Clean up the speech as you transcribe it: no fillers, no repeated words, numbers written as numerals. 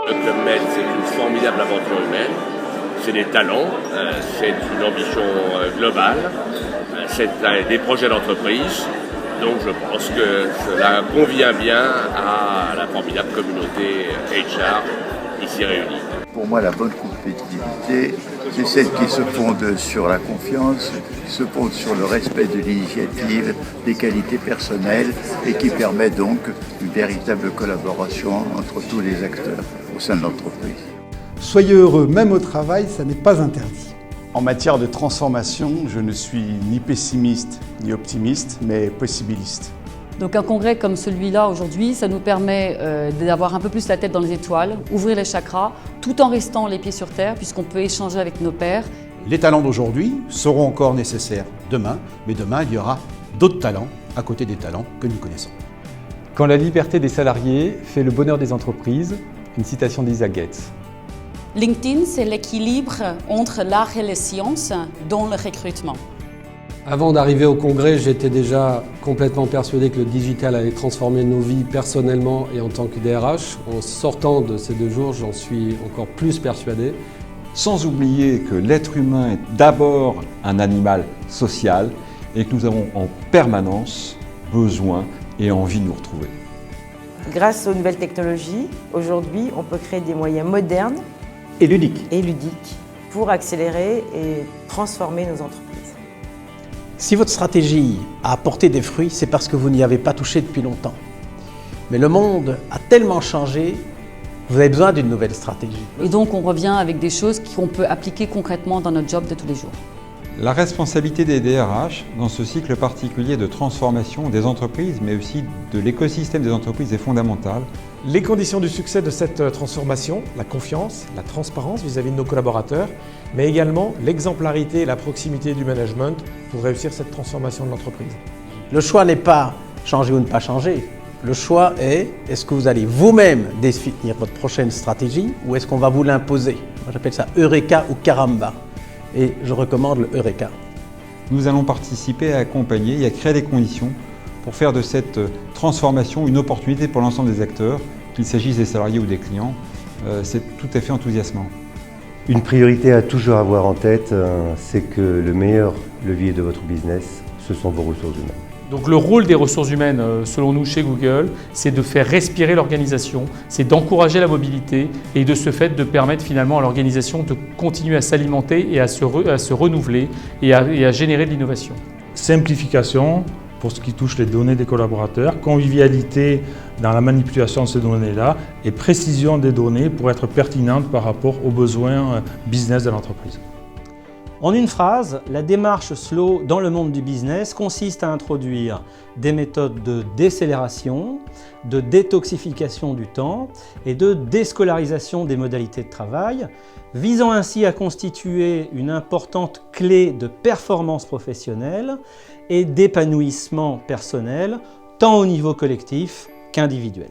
Le Club Med, c'est une formidable aventure humaine, c'est des talents, c'est une ambition globale, c'est des projets d'entreprise. Donc je pense que cela convient bien à la formidable communauté HR ici réunie. Pour moi, la bonne compétitivité, c'est celle qui se fonde sur la confiance, qui se fonde sur le respect de l'initiative, des qualités personnelles et qui permet donc une véritable collaboration entre tous les acteurs au sein de l'entreprise. Soyez heureux, même au travail, ça n'est pas interdit. En matière de transformation, je ne suis ni pessimiste ni optimiste, mais possibiliste. Donc un congrès comme celui-là aujourd'hui, ça nous permet d'avoir un peu plus la tête dans les étoiles, ouvrir les chakras, tout en restant les pieds sur terre, puisqu'on peut échanger avec nos pairs. Les talents d'aujourd'hui seront encore nécessaires demain, mais demain il y aura d'autres talents à côté des talents que nous connaissons. Quand la liberté des salariés fait le bonheur des entreprises, une citation d'Isaac Getz. LinkedIn, c'est l'équilibre entre l'art et les sciences dans le recrutement. Avant d'arriver au congrès, j'étais déjà complètement persuadé que le digital allait transformer nos vies personnellement et en tant que DRH. En sortant de ces 2 jours, j'en suis encore plus persuadé. Sans oublier que l'être humain est d'abord un animal social et que nous avons en permanence besoin et envie de nous retrouver. Grâce aux nouvelles technologies, aujourd'hui, on peut créer des moyens modernes Et ludique. pour accélérer et transformer nos entreprises. Si votre stratégie a apporté des fruits, c'est parce que vous n'y avez pas touché depuis longtemps. Mais le monde a tellement changé, vous avez besoin d'une nouvelle stratégie. Et donc on revient avec des choses qu'on peut appliquer concrètement dans notre job de tous les jours. La responsabilité des DRH dans ce cycle particulier de transformation des entreprises, mais aussi de l'écosystème des entreprises, est fondamentale. Les conditions du succès de cette transformation, la confiance, la transparence vis-à-vis de nos collaborateurs, mais également l'exemplarité et la proximité du management pour réussir cette transformation de l'entreprise. Le choix n'est pas changer ou ne pas changer. Le choix est-ce que vous allez vous-même définir votre prochaine stratégie ou est-ce qu'on va vous l'imposer? Moi j'appelle ça Eureka ou Caramba. Et je recommande le Eureka. Nous allons participer à accompagner et à créer les conditions pour faire de cette transformation une opportunité pour l'ensemble des acteurs, qu'il s'agisse des salariés ou des clients. C'est tout à fait enthousiasmant. Une priorité à toujours avoir en tête, c'est que le meilleur levier de votre business, ce sont vos ressources humaines. Donc le rôle des ressources humaines, selon nous chez Google, c'est de faire respirer l'organisation, c'est d'encourager la mobilité et de ce fait de permettre finalement à l'organisation de continuer à s'alimenter et à se renouveler et à générer de l'innovation. Simplification pour ce qui touche les données des collaborateurs, convivialité dans la manipulation de ces données-là et précision des données pour être pertinentes par rapport aux besoins business de l'entreprise. En une phrase, la démarche Slow dans le monde du business consiste à introduire des méthodes de décélération, de détoxification du temps et de déscolarisation des modalités de travail, visant ainsi à constituer une importante clé de performance professionnelle et d'épanouissement personnel, tant au niveau collectif qu'individuel.